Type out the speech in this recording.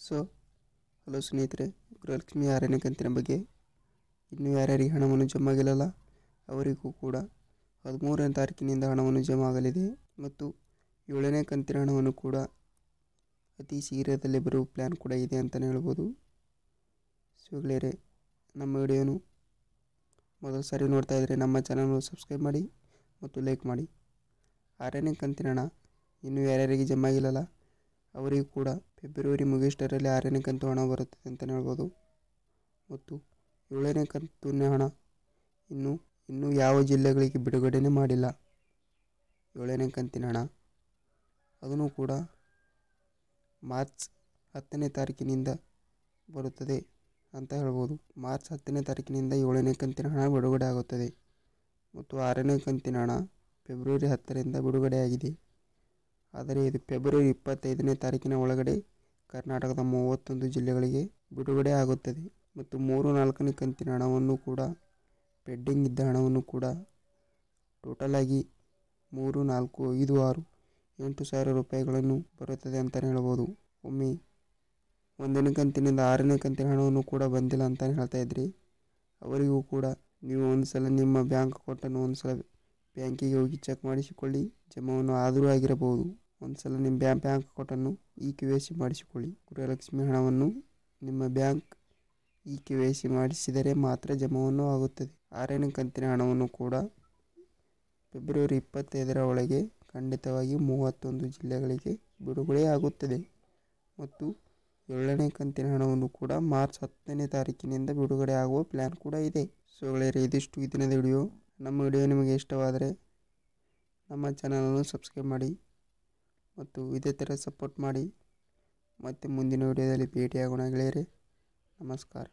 So hello ಸ್ನೇಹಿತರೆ, ಗೃಹಲಕ್ಷ್ಮಿ 6ನೇ ಕಂತಿನ ಬಗ್ಗೆ ಇನ್ನೂ ಯಾರ್ಯಾರಿಗೆ ಹಣವನ್ನು ಜಮಾ ಆಗಿಲ್ಲಲ್ಲ ಅವರಿಗೂ ಕೂಡ 13ನೇ ತಾರೀಕಿನಿಂದ ಹಣವನ್ನು ಜಮಾ ಆಗಲಿದೆ ಮತ್ತು 7ನೇ ಕಂತಿನ ಹಣವನ್ನು ಕೂಡ ಅತಿ ಶೀಘ್ರದಲ್ಲೇ ಬರುವ ಪ್ಲ್ಯಾನ್ ಕೂಡ ಇದೆ ಅಂತಲೇ ಹೇಳ್ಬೋದು. ಸೊ ಗೆಳೆಯರೆ, ನಮ್ಮ ವಿಡಿಯೋನು ಮೊದಲ ಸಾರಿ ನೋಡ್ತಾ ಇದ್ದರೆ ನಮ್ಮ ಚಾನಲ್ನ ಸಬ್ಸ್ಕ್ರೈಬ್ ಮಾಡಿ ಮತ್ತು ಲೈಕ್ ಮಾಡಿ. 6ನೇ ಕಂತಿನ ಹಣ ಇನ್ನೂ ಯಾರ್ಯಾರಿಗೆ ಜಮಾ ಆಗಿಲ್ಲಲ್ಲ ಅವರಿಗೂ ಕೂಡ ಫೆಬ್ರವರಿ ಮುಗಿಯೋಷ್ಟರಲ್ಲಿ 6ನೇ ಕಂತು ಹಣ ಬರುತ್ತದೆ ಅಂತಲೇ ಹೇಳ್ಬೋದು. ಮತ್ತು 7ನೇ ಕಂತಿನ ಹಣ ಇನ್ನೂ ಯಾವ ಜಿಲ್ಲೆಗಳಿಗೆ ಬಿಡುಗಡೆನೇ ಮಾಡಿಲ್ಲ. 7ನೇ ಕಂತಿನ ಹಣ ಅದನ್ನು ಕೂಡ ಮಾರ್ಚ್ 10ನೇ ತಾರೀಕಿನಿಂದ ಬರುತ್ತದೆ ಅಂತ ಹೇಳ್ಬೋದು. ಮಾರ್ಚ್ 10ನೇ ತಾರೀಕಿನಿಂದ 7ನೇ ಕಂತಿನ ಹಣ ಬಿಡುಗಡೆ ಆಗುತ್ತದೆ ಮತ್ತು 6ನೇ ಕಂತಿನ ಹಣ ಫೆಬ್ರವರಿ 10ರಿಂದ ಬಿಡುಗಡೆಯಾಗಿದೆ. ಆದರೆ ಇದು ಫೆಬ್ರವರಿ 25ನೇ ತಾರೀಕಿನ ಒಳಗಡೆ ಕರ್ನಾಟಕದ 31 ಜಿಲ್ಲೆಗಳಿಗೆ ಬಿಡುಗಡೆ ಆಗುತ್ತದೆ. ಮತ್ತು 3-4ನೇ ಕಂತಿನ ಹಣವನ್ನು ಕೂಡ ಪೆಂಡಿಂಗ್ ಇದ್ದ ಹಣವನ್ನು ಕೂಡ ಟೋಟಲ್ ಆಗಿ 3, 4, 5, 6, 8,000 ರೂಪಾಯಿಗಳನ್ನು ಬರುತ್ತದೆ ಅಂತಲೇ ಹೇಳ್ಬೋದು. ಒಮ್ಮೆ 1ನೇ ಕಂತಿನಿಂದ 6ನೇ ಕಂತಿನ ಹಣವನ್ನು ಕೂಡ ಬಂದಿಲ್ಲ ಅಂತಲೇ ಹೇಳ್ತಾ ಇದ್ರಿ, ಅವರಿಗೂ ಕೂಡ ನೀವು ಒಂದು ಸಲ ನಿಮ್ಮ ಬ್ಯಾಂಕ್ ಅಕೌಂಟನ್ನು ಒಂದು ಸಲ ಬ್ಯಾಂಕಿಗೆ ಹೋಗಿ ಚೆಕ್ ಮಾಡಿಸಿಕೊಳ್ಳಿ. ಜಮಾವನ್ನು ಆದರೂ ಆಗಿರಬಹುದು. ಒಂದು ಸಲ ನಿಮ್ಮ ಬ್ಯಾಂಕ್ ಅಕೌಂಟನ್ನು KYC ಮಾಡಿಸಿಕೊಳ್ಳಿ. ಗೃಹಲಕ್ಷ್ಮಿ ಹಣವನ್ನು ನಿಮ್ಮ ಬ್ಯಾಂಕ್ KYC ಮಾಡಿಸಿದರೆ ಮಾತ್ರ ಜಮಾವನ್ನು ಆಗುತ್ತದೆ. 6ನೇ ಕಂತಿನ ಹಣವನ್ನು ಕೂಡ ಫೆಬ್ರವರಿ 25ರ ಒಳಗೆ ಖಂಡಿತವಾಗಿ 31 ಜಿಲ್ಲೆಗಳಿಗೆ ಬಿಡುಗಡೆ ಆಗುತ್ತದೆ. ಮತ್ತು 7ನೇ ಕಂತಿನ ಹಣವನ್ನು ಕೂಡ ಮಾರ್ಚ್ 10ನೇ ತಾರೀಕಿನಿಂದ ಬಿಡುಗಡೆ ಆಗುವ ಪ್ಲ್ಯಾನ್ ಕೂಡ ಇದೆ. ಸೊ ಗೆಳೆಯರೆ, ಇದಿಷ್ಟು ಈ ದಿನದ ವಿಡಿಯೋ. ನಮ್ಮ ವಿಡಿಯೋ ನಿಮಗೆ ಇಷ್ಟವಾದರೆ ನಮ್ಮ ಚಾನಲನ್ನು ಸಬ್ಸ್ಕ್ರೈಬ್ ಮಾಡಿ ಮತ್ತು ಇದೇ ಥರ ಸಪೋರ್ಟ್ ಮಾಡಿ. ಮತ್ತೆ ಮುಂದಿನ ವಿಡಿಯೋದಲ್ಲಿ ಭೇಟಿಯಾಗೋಣ ಗೆಳೆಯರೆ. ನಮಸ್ಕಾರ.